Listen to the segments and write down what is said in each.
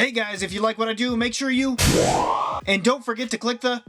Hey guys, if you like what I do, make sure you... And don't forget to click the...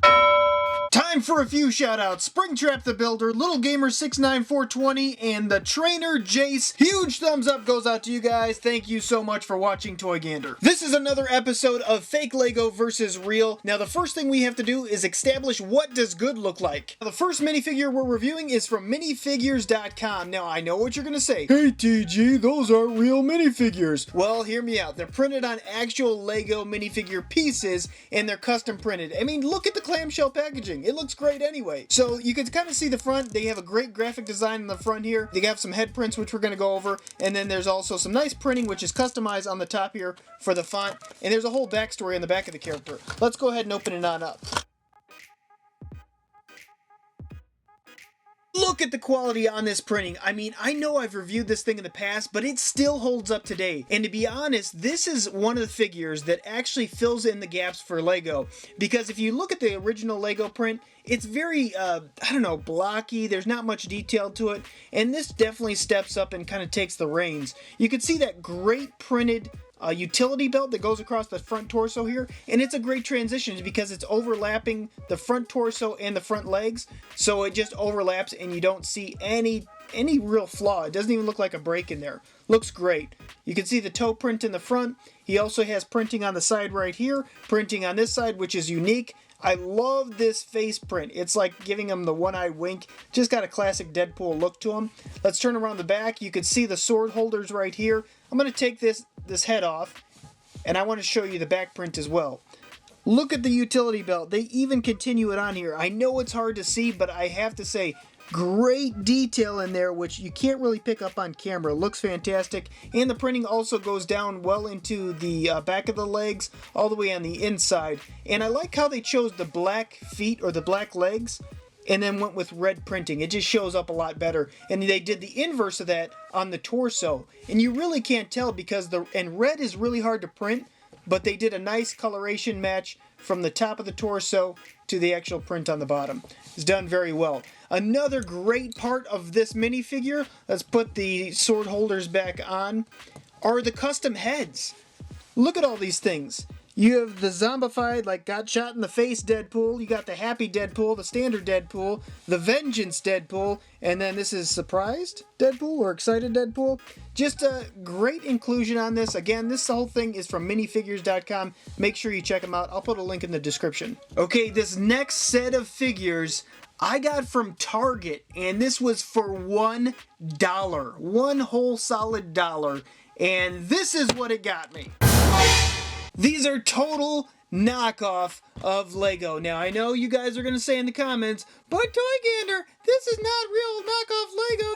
Time for a few shoutouts. Springtrap the Builder, Little Gamer 69420, and the Trainer Jace. Huge thumbs up goes out to you guys. Thank you so much for watching Toy Gander. This is another episode of Fake Lego versus Real. Now the first thing we have to do is establish what does good look like. Now, the first minifigure we're reviewing is from minifigures.com. Now I know what you're gonna say. Hey TG, those aren't real minifigures. Well, hear me out. They're printed on actual Lego minifigure pieces and they're custom printed. I mean, look at the clamshell packaging. It looks great anyway. So you can kind of see the front. They have a great graphic design in the front here. They have some head prints, which we're going to go over. And then there's also some nice printing, which is customized on the top here for the font. And there's a whole backstory on the back of the character. Let's go ahead and open it on up. Look at the quality on this printing. I mean, I know I've reviewed this thing in the past, but it still holds up today. And to be honest, this is one of the figures that actually fills in the gaps for Lego. Because if you look at the original Lego print, it's very, I don't know, blocky. There's not much detail to it. And this definitely steps up and kind of takes the reins. You can see that great printed utility belt that goes across the front torso here, and it's a great transition because it's overlapping the front torso and the front legs, so it just overlaps and you don't see any real flaw. It doesn't even look like a break in there. Looks great. You can see the toe print in the front. He also has printing on the side right here, printing on this side, which is unique. I love this face print. It's like giving him the one-eye wink. Just got a classic Deadpool look to him. Let's turn around the back. You can see the sword holders right here. I'm going to take this head off, and I want to show you the back print as well. Look at the utility belt. They even continue it on here. I know it's hard to see, but I have to say, great detail in there, which you can't really pick up on camera. Looks fantastic. And the printing also goes down well into the back of the legs, all the way on the inside. And I like how they chose the black feet or the black legs and then went with red printing. It just shows up a lot better. And they did the inverse of that on the torso. And you really can't tell because red is really hard to print, but they did a nice coloration match from the top of the torso to the actual print on the bottom. It's done very well. Another great part of this minifigure, let's put the sword holders back on, are the custom heads. Look at all these things. You have the zombified, like got shot in the face Deadpool, you got the happy Deadpool, the standard Deadpool, the vengeance Deadpool, and then this is surprised Deadpool or excited Deadpool. Just a great inclusion on this. Again, this whole thing is from minifigures.com. Make sure you check them out. I'll put a link in the description. Okay, this next set of figures I got from Target, and this was for $1. One whole solid dollar. And this is what it got me. These are total knockoff of Lego. Now, I know you guys are going to say in the comments, but Toy Gander, this is not real knockoff Lego.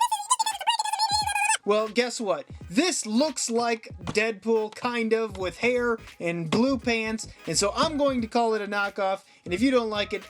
Well, guess what? This looks like Deadpool, kind of, with hair and blue pants, and so I'm going to call it a knockoff, and if you don't like it...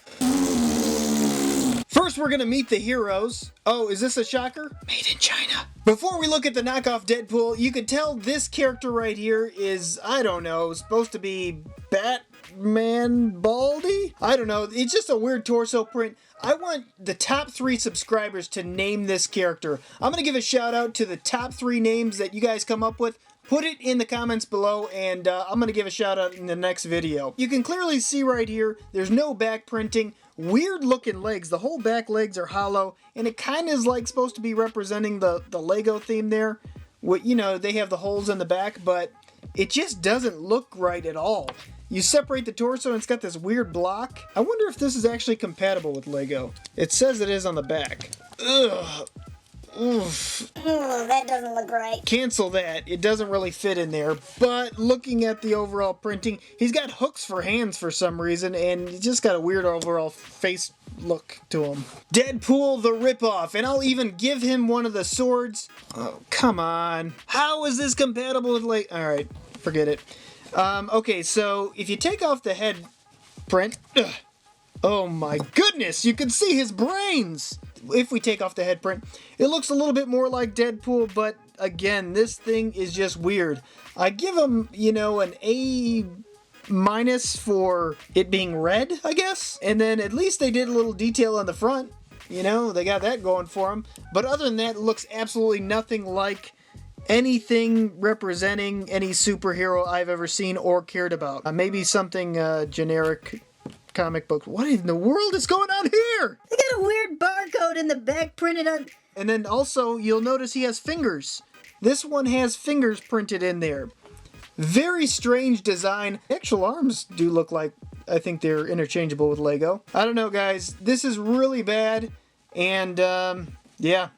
First, we're going to meet the heroes. Oh, is this a shocker? Made in China. Before we look at the knockoff Deadpool, you can tell this character right here is, I don't know, supposed to be Batman Baldy? I don't know. It's just a weird torso print. I want the top 3 subscribers to name this character. I'm going to give a shout out to the top 3 names that you guys come up with. Put it in the comments below, and I'm going to give a shout out in the next video. You can clearly see right here, there's no back printing. Weird looking legs. The whole back legs are hollow, and it kind of is like supposed to be representing the Lego theme there. You know, they have the holes in the back, but it just doesn't look right at all. You separate the torso and it's got this weird block. I wonder if this is actually compatible with Lego. It says it is on the back. Ugh. Oof. That doesn't look right. Cancel that. It doesn't really fit in there. But looking at the overall printing, he's got hooks for hands for some reason, and he's just got a weird overall face look to him. Deadpool the ripoff, and I'll even give him one of the swords. Oh, come on. How is this compatible with Alright, forget it. Okay, so if you take off the head print... Oh my goodness, you can see his brains! If we take off the head print, it looks a little bit more like Deadpool, but again, this thing is just weird. I give him, you know, an A- for it being red, I guess. And then at least they did a little detail on the front. You know, they got that going for them. But other than that, it looks absolutely nothing like anything representing any superhero I've ever seen or cared about. Maybe something generic comic book. What in the world is going on here? They got a weird barcode in the back printed on. And then also, you'll notice he has fingers. This one has fingers printed in there. Very strange design. Actual arms do look like, I think they're interchangeable with Lego. I don't know, guys. This is really bad. And, yeah.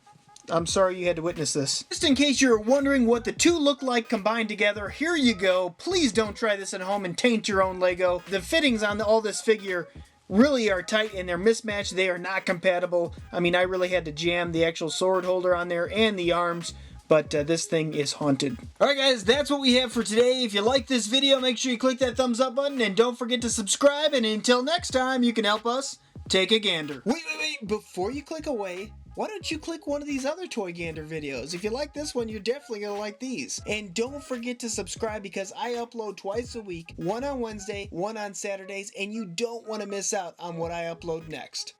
I'm sorry you had to witness this. Just in case you're wondering what the two look like combined together, here you go. Please don't try this at home and taint your own Lego. The fittings on all this figure really are tight and they're mismatched. They are not compatible. I mean, I really had to jam the actual sword holder on there and the arms. But this thing is haunted. Alright guys, that's what we have for today. If you like this video, make sure you click that thumbs up button and don't forget to subscribe. And until next time, you can help us take a gander. Wait. Before you click away, why don't you click one of these other Toy Gander videos? If you like this one, you're definitely going to like these. And don't forget to subscribe because I upload twice a week, one on Wednesday, one on Saturdays, and you don't want to miss out on what I upload next.